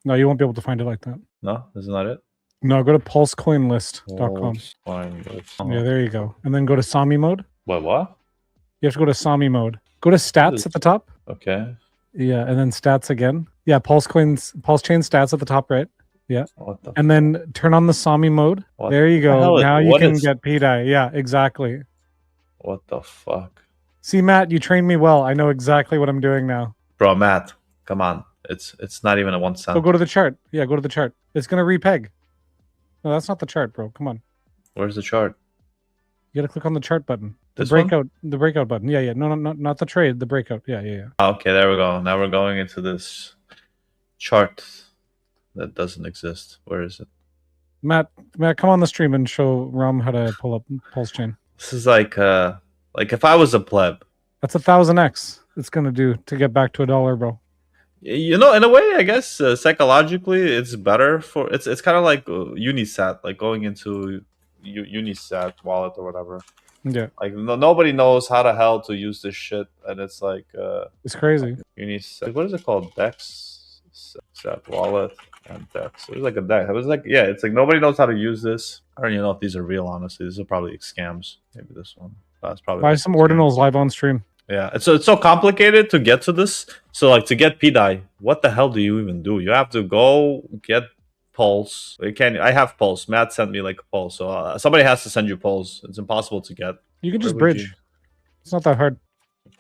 No, you won't be able to find it like that. No, isn't that it? No, go to PulseCoinList.com. Yeah, there you go. And then go to Sami mode. What? You have to go to Sami mode. Go to stats at the top. Okay. Yeah, and then stats again. Yeah, PulseChain stats at the top right. Yeah. And then turn on the Sami mode. There you go. Now you can get PDI. Yeah, exactly. What the fuck? See, Matt, you trained me well. I know exactly what I'm doing now. Bro, Matt, come on. It's not even a 1 cent. So go to the chart. Yeah, go to the chart. It's going to repeg. No, that's not the chart, bro. Come on. Where's the chart? You got to click on the chart button. The breakout button. Yeah. No, not the trade, the breakout. Yeah. Okay, there we go. Now we're going into this chart that doesn't exist. Where is it? Matt, come on the stream and show Rum how to pull up PulseChain. This is like if I was a pleb. That's 1000x. It's going to do to get back to $1, bro. In a way, I guess psychologically, it's better for it's kind of like Unisat, like going into Unisat wallet or whatever. Yeah, like nobody knows how the hell to use this shit, and it's like it's crazy. Unisat, what is it called? Dex Sat wallet and Dex. It was like a Dex. It was like it's like nobody knows how to use this. I don't even know if these are real. Honestly, these are probably scams. Maybe this one. That's probably buy some ordinals live on stream. Yeah, it's so complicated to get to this. So like to get PDI, what the hell do you even do? You have to go get Pulse. I have Pulse. Matt sent me like a Pulse, so somebody has to send you Pulse. It's impossible to get. You can just bridge. It's not that hard.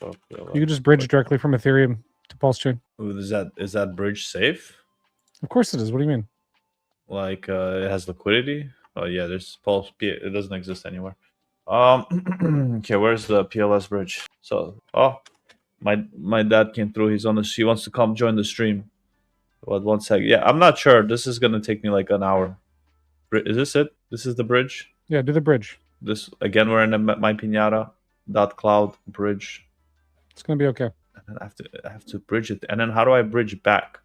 You can just bridge directly from Ethereum to PulseChain. Is that bridge safe? Of course it is. What do you mean? Like it has liquidity? Oh yeah, there's Pulse. It doesn't exist anywhere. Okay, where's the PLS bridge? So, my dad came through. He wants to come join the stream. What, 1 sec? Yeah, I'm not sure. This is gonna take me like an hour. Is this it? This is the bridge? Yeah, do the bridge. This again. We're in the mypinata.cloud bridge. It's gonna be okay. And then I have to bridge it. And then how do I bridge back?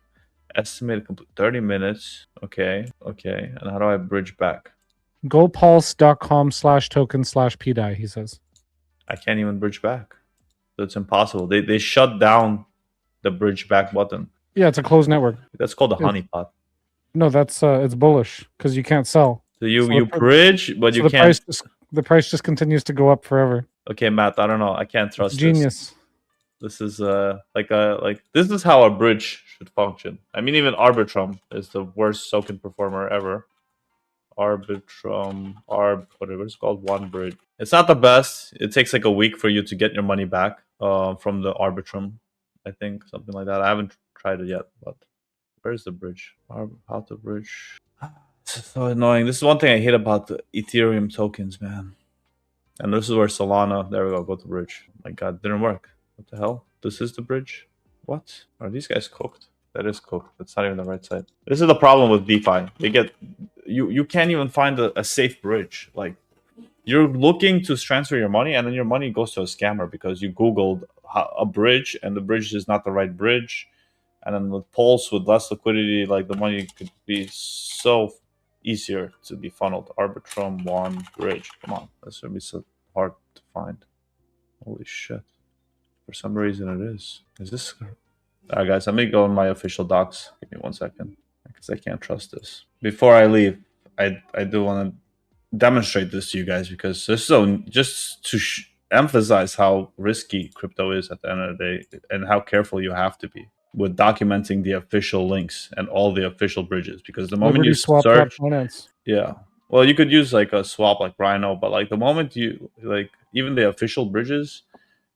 Estimated complete 30 minutes. Okay. And how do I bridge back? GoPulse.com/token/PDI, he says. I can't even bridge back. So it's impossible. They shut down the bridge back button. Yeah, it's a closed network. That's called a honeypot. No, that's it's bullish because you can't sell. So you bridge, but So you can't. The price just continues to go up forever. Okay, Matt. I don't know. I can't trust It's genius. This is like this is how a bridge should function. I mean, even Arbitrum is the worst token performer ever. Arbitrum, whatever it's called, one bridge. It's not the best. It takes like a week for you to get your money back from the Arbitrum. I think something like that. I haven't tried it yet, but where's the bridge? How to bridge? It's so annoying. This is one thing I hate about the Ethereum tokens, man. And this is where Solana. There we go. Go to bridge. My God, didn't work. What the hell? This is the bridge. What? Are these guys cooked? That is cooked. That's not even the right side. This is the problem with DeFi. They get you can't even find a safe bridge. Like you're looking to transfer your money, and then your money goes to a scammer because you Googled a bridge, and the bridge is not the right bridge. And then with Pulse, with less liquidity, like the money could be so easier to be funneled. Arbitrum one bridge. Come on, this should be so hard to find. Holy shit! For some reason, it is. Is this? All right, guys, let me go on my official docs. Give me 1 second, because I can't trust this. Before I leave, I do want to demonstrate this to you guys, because this is just to emphasize how risky crypto is at the end of the day, and how careful you have to be with documenting the official links and all the official bridges. Because the moment you search, yeah, well, you could use like a swap like Rhino, but like the moment you like even the official bridges,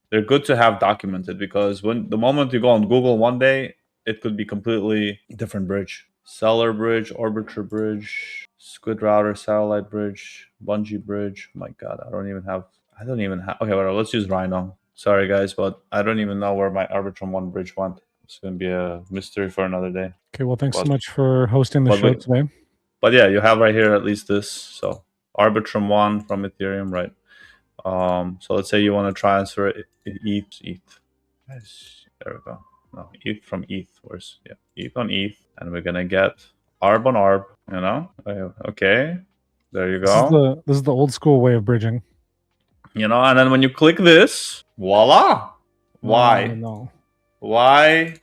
they're good to have documented, because when the moment you go on Google one day, it could be completely different bridge. Seller bridge, Arbiter bridge, Squid router, satellite bridge, Bungee bridge. Oh my God, I don't even have. Okay, whatever. Let's use Rhino. Sorry guys, but I don't even know where my Arbitrum one bridge went. It's gonna be a mystery for another day. Okay, well, thanks so much for hosting the show today. But yeah, you have right here at least this. So Arbitrum one from Ethereum, right? So let's say you want to transfer ETH. Yes, there we go. No, ETH from ETH. Where's ETH on ETH, and we're gonna get ARB on ARB. You know? Okay, there you go. This is the old school way of bridging. You know, and then when you click this, voila! Why? No. Why?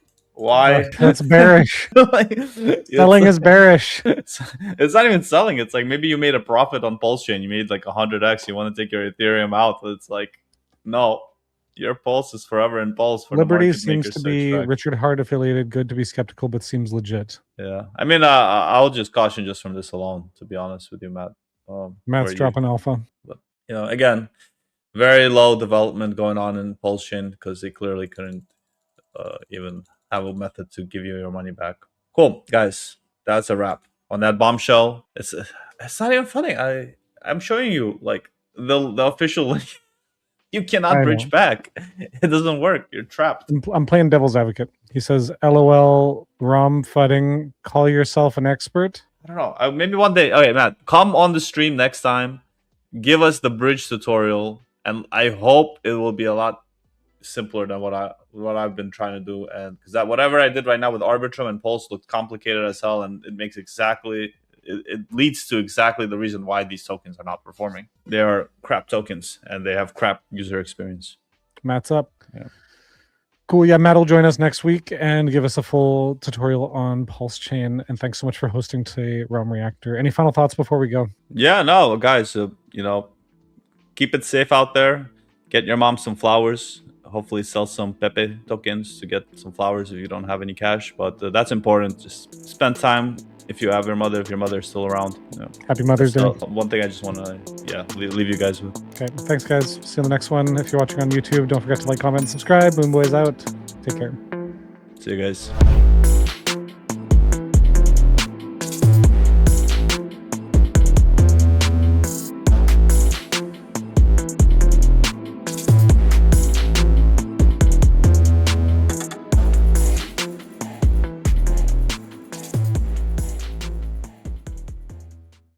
That's bearish. Selling is bearish. It's not even selling. It's like maybe you made a profit on PulseChain. You made like 100x. You want to take your Ethereum out. But it's like, no, your Pulse is forever in Pulse. For Liberty seems to be Richard Hart affiliated. Good to be skeptical, but seems legit. Yeah, I mean, I'll just caution just from this alone. To be honest with you, Matt. Matt's dropping alpha. But you know, again, very low development going on in PulseChain because they clearly couldn't even have a method to give you your money back. Cool, guys. That's a wrap on that bombshell. It's not even funny. I'm showing you like the official link. You cannot bridge back. It doesn't work. You're trapped. I'm playing devil's advocate. He says, "LOL, ROM fudding. Call yourself an expert." I don't know. Maybe one day. Okay, Matt, come on the stream next time. Give us the bridge tutorial, and I hope it will be a lot simpler than what I've been trying to do. And because that whatever I did right now with Arbitrum and Pulse looked complicated as hell, and it makes it leads to exactly the reason why these tokens are not performing. They are crap tokens, and they have crap user experience. Matt's up. Yeah. Cool. Yeah, Matt will join us next week and give us a full tutorial on PulseChain. And thanks so much for hosting today, Realm Reactor. Any final thoughts before we go? Yeah, no, guys, you know, keep it safe out there. Get your mom some flowers. Hopefully sell some Pepe tokens to get some flowers if you don't have any cash. But that's important. Just spend time if you have your mother, if your mother is still around. You know, Happy Mother's Day. One thing I just want to, leave you guys with. Okay, thanks, guys. See you in the next one. If you're watching on YouTube, don't forget to like, comment, and subscribe. Boom Boys out. Take care. See you guys.